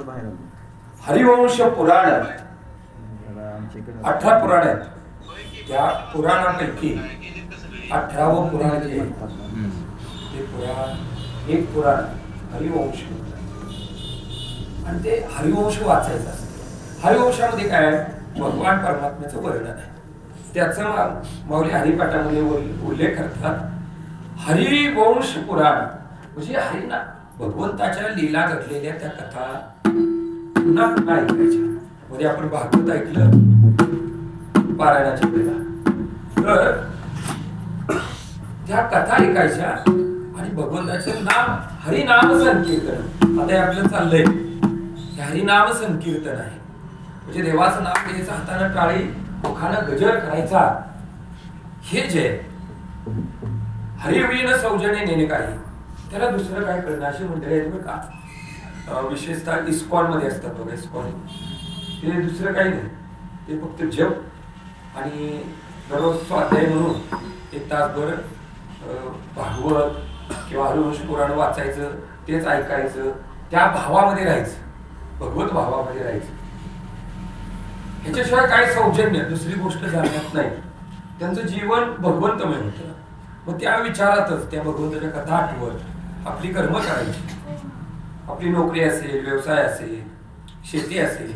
हरिवंश पुराण 18 पुराण आहेत. त्या पुराणापैकी 18वं पुराण जे ते पुराण एक पुराण हरिवंश. आणि ते हरिवंश वाचायचं असतं. हरिवंशामध्ये काय भगवान परमात्म्याचं वर्णन आहे. त्याचा माऊली हरिपाठामध्ये उल्लेख करतात. हरिवंश पुराण म्हणजे हरिना भगवंताच्या लीला घडलेल्या त्या कथा पुन्हा पुन्हा ऐकायच्या. म्हणजे आपण भागवत ऐकलं पारायणाच्या वेळेला तर त्या कथा ऐकायच्या आणि भगवंताचं नाम हरिनाम संकीर्तन. आता आपलं चाललंय हरिनाम संकीर्तन आहे. म्हणजे देवाचं नाम घ्यायचं, हाताने टाळी मुखानं गजर करायचा. हे जे हरिवीण सौजन्य नेणे काही त्याला दुसरं काय करणं अशी मंडळी आहेत बरं का. विशेषतः इस्कॉन मध्ये असतात बघा. इस्कॉन ते दुसरं काही नाही, ते फक्त जप आणि दररोज स्वाध्याय म्हणून एक तासभर भागवत किंवा हरिवंश पुराण वाचायचं, तेच ऐकायचं, त्या भावामध्ये राहायचं, भगवत भावामध्ये राहायचं. ह्याच्याशिवाय काय सौजन्य दुसरी गोष्ट जाणत नाही. त्यांचं जीवन भगवंतमय होतं. मग त्या विचारातच त्या भगवंताच्या कथा आठवत आपली कर्म करायची. आपली नोकरी असेल, व्यवसाय असेल, शेती असेल,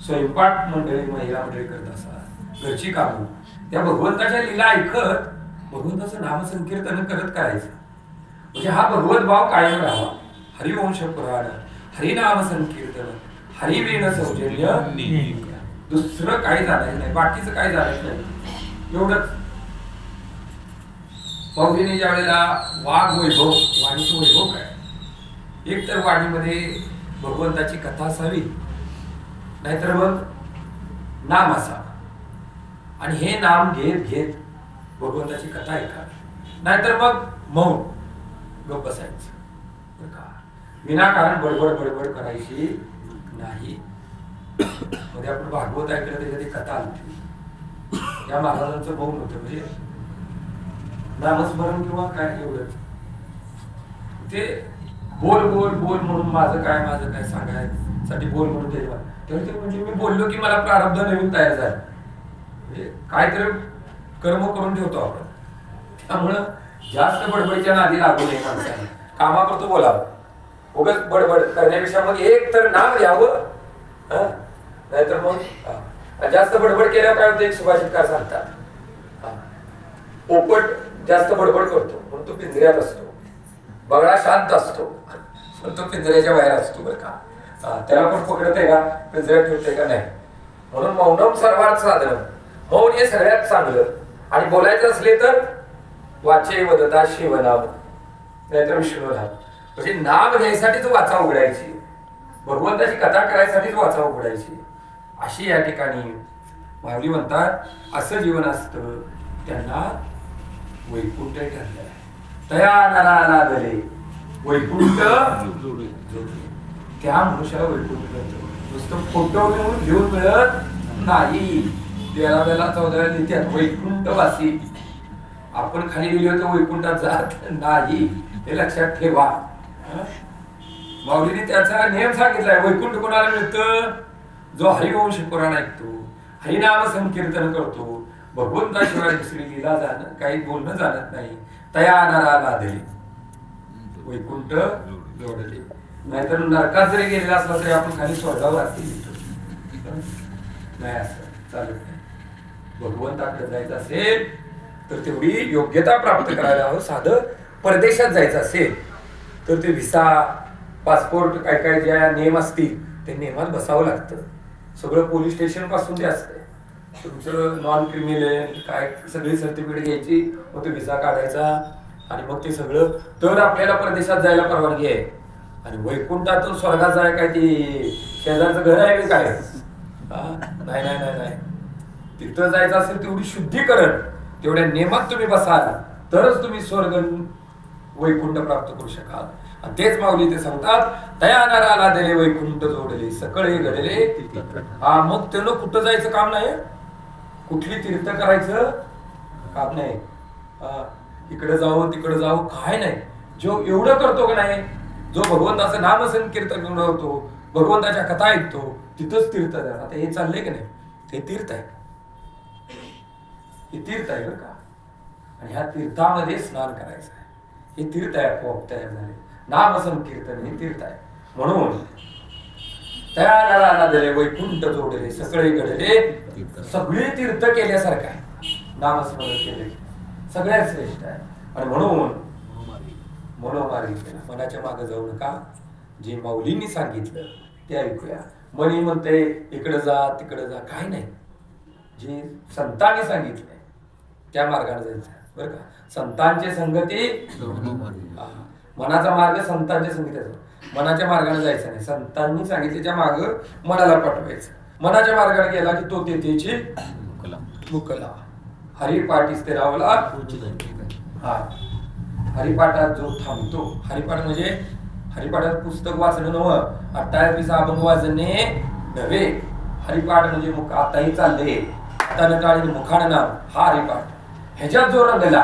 स्वयंपाक मंडळी महिला मंडळी करत असतात, घरची कामं, त्या भगवंताच्या लीला ऐकत भगवंताचं नामसंकीर्तन करत करायचं. म्हणजे हा भगवत भाव कायम राहावा. हरिवंश पुराण, हरिनाम संकीर्तन, हरिवीण सौजन्य, दुसरं काही जाणायचं नाही, बाकीचं काही जाणायचं नाही. एवढंच. माऊलीने ज्या वेळेला वाघ वैभव, वाणीचं वैभव काय, एक तर वाणीमध्ये भगवंताची कथा असावी, नाहीतर मग नाम असावं. आणि हे नाम घेत घेत भगवंताची कथा ऐकावी, नाहीतर मग मौन गप्प बसायचं. विनाकारण बडबड बडबड करायची नाही. मध्ये आपण भागवत ऐकलं त्याच्यात एक कथा आली. या महाराजांचं मौन होतं, म्हणजे नामस्मरण किंवा काय एवढंच. ते बोल बोल बोल म्हणून माझं काय सांगायसाठी बोल म्हणून तेव्हा ते म्हणजे मी बोललो की मला प्रारब्ध नवीन तयार झालं. म्हणजे काहीतरी कर्म करून ठेवतो आपण. त्यामुळं जास्त बडबडीच्या नादी लागू नये माणसाने. कामापुरतं बोलावं. उगाच बडबड करण्यापेक्षा मग एक तर नाम घ्यावं, नाहीतर मग जास्त बडबड केल्यावर काय होतं, एक सुभाषितकार सांगतात, पोपट जास्त बडबड करतो म्हणून तो पिंजऱ्यात असतो, बगळा शांत असतो पण तो पिंजऱ्याच्या बाहेर असतो बरं का. त्याला पण पकडत आहे का, पिंजऱ्यात ठेवते का नाही. म्हणून मौनम सर्वात साधन, मौन हे सगळ्यात चांगलं. आणि बोलायचं असले तर वाचे वदता शिवनाम, नाहीतर विष्णू नाम. म्हणजे नाम घ्यायसाठीच वाचा उघडायची, भगवंताची कथा करायसाठीच वाचा उघडायची. अशी या ठिकाणी माऊली म्हणतात असं जीवन असतं त्यांना वैकुंठ ठरलं. तया नराला दरे वैकुंठ त्या मनुष्याला वैकुंठ ठरतं. नुसतं फोटो घेऊन मिळत नाही. 13 14 लिहितात वैकुंठवासी. आपण खाली गेलो तर वैकुंठात जात नाही, हे लक्षात ठेवा. माऊलीने त्याचा नियम सांगितलाय. वैकुंठ कोणाला मिळतं, जो हरिवंश पुराण ऐकतो, हरिनाम संकीर्तन करतो, भगवंताशिवाय दुसरी लीला काही बोलणं जाणत नाही. तया नरा लादले वैकुंठ जोडले. नाहीतर नरकात जरी गेलेला असला तरी आपण खाली स्वर्गावर असतील नाही, असं चालत नाही. भगवंताकडे जायचं असेल तर तेवढी योग्यता प्राप्त करायला हवं. साधं परदेशात जायचं असेल तर ते व्हिसा, पासपोर्ट, काय काय ज्या नियम असतील ते नियमात बसावं लागतं. सगळं पोलीस स्टेशन पासून ते असतंय. तुमचं नॉन क्रिमिनल काय सगळी सर्टिफिकेट घ्यायची, मग तो व्हिसा काढायचा आणि मग ते सगळं, तर आपल्याला परदेशात जायला परवानगी आहे. आणि वैकुंठातून स्वर्गात जाय काय ती शेजारचं घर आहे मी काय, नाही नाही नाही नाही. तिथं जायचं असेल तेवढी शुद्धीकरण, तेवढ्या नियमात तुम्ही बसाल तरच तुम्ही स्वर्ग वैकुंठ प्राप्त करू शकाल. आणि तेच माऊली ते सांगतात, तया नराला दिले वैकुंठ जोडले सकळे घडले. मग त्यानं कुठं जायचं काम नाही, कुठली तीर्थ करायचं काम नाही, इकडे जाऊ तिकडे जाऊ काय नाही. जो एवढं करतो का नाही, जो भगवंताचं नाम संकीर्तन होतो, भगवंताच्या कथा ऐकतो, तिथंच तीर्थ आहे. आता हे चाललंय की नाही, हे तीर्थ आहे, हे तीर्थ आहे बरं का. आणि ह्या तीर्थामध्ये स्नान करायचं आहे, हे तीर्थ आहे. आपोआप तयार झाले. नाम संकीर्तन हे तीर्थ आहे. म्हणून त्या नराला दिले वैकुंठ जोडले, सगळे घडले, सगळे तीर्थ केल्यासारखं आहे. नामस्मरण केले सगळ्यात श्रेष्ठ आहे. आणि म्हणून मनोमार्गी केला, मनाच्या मागे जाऊ नका. जे माऊलींनी सांगितलं ते ऐकूया. मनी म्हणते इकडे जा तिकडे जा, काय नाही. जे संतांनी सांगितलंय त्या मार्गाने जायचं बरं का. संतांची संगती, मनाचा मार्ग संतांच्या संगतीचा, मनाच्या मार्गाने जायचं नाही. संतांनी सांगितल्याच्या माग मनाला पाठवायचं. मनाच्या मार्गाने गेला की तो तेथेची मुकला. हरिपाठीस ते रावला. हा, हरिपाठात जो थांबतो, हरिपाठ म्हणजे हरिपाठात पुस्तक वाचणं नव्हं, 28 अभंग वाचणे नव्हे. हरिपाठ म्हणजे मुख, आताही चालले तन काळी मुखाण नाम, हा हरिपाठ. ह्याच्यात जो रंगला,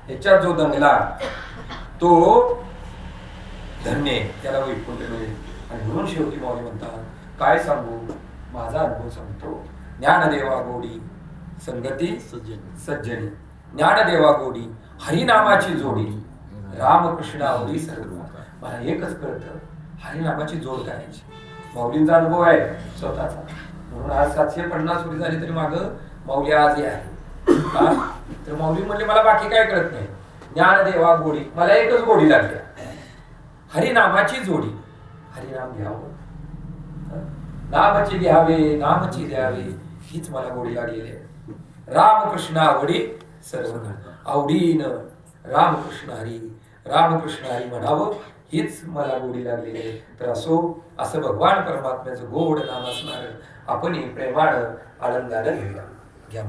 ह्याच्यात जो दंगला तो धन्य, त्याला वैकुंठ मिळेल. आणि म्हणून शेवटी माऊली म्हणतात, काय सांगू माझा अनुभव सांगतो. ज्ञानदेवा गोडी संगती सज्जनी, ज्ञानदेवा गोडी हरिनामाची जोडी, रामकृष्ण आवडी सर्व. मला एकच कळतं, हरिनामाची जोड करायची. माऊलींचा अनुभव आहे स्वतःचा. म्हणून आज 750 वर्ष झाली तरी मागं माऊली आजही आहे. तर माऊली म्हणले मला बाकी काय कळत नाही, ज्ञानदेवा गोडी, मला एकच गोडी लागली, हरिनामाची जोडी. हरिनाम घ्यावं, नामची घ्यावे, नामची द्यावे, हीच मला गोडी लागलेली आहे. रामकृष्ण आवडी सर्व, आवडीनं रामकृष्ण हरी, रामकृष्ण हरी म्हणावं, हीच मला गोडी लागलेली आहे. तर असं भगवान परमात्म्याचं गोड नाम असणार आपण प्रेमानं आनंदानं घेऊया. घ्या.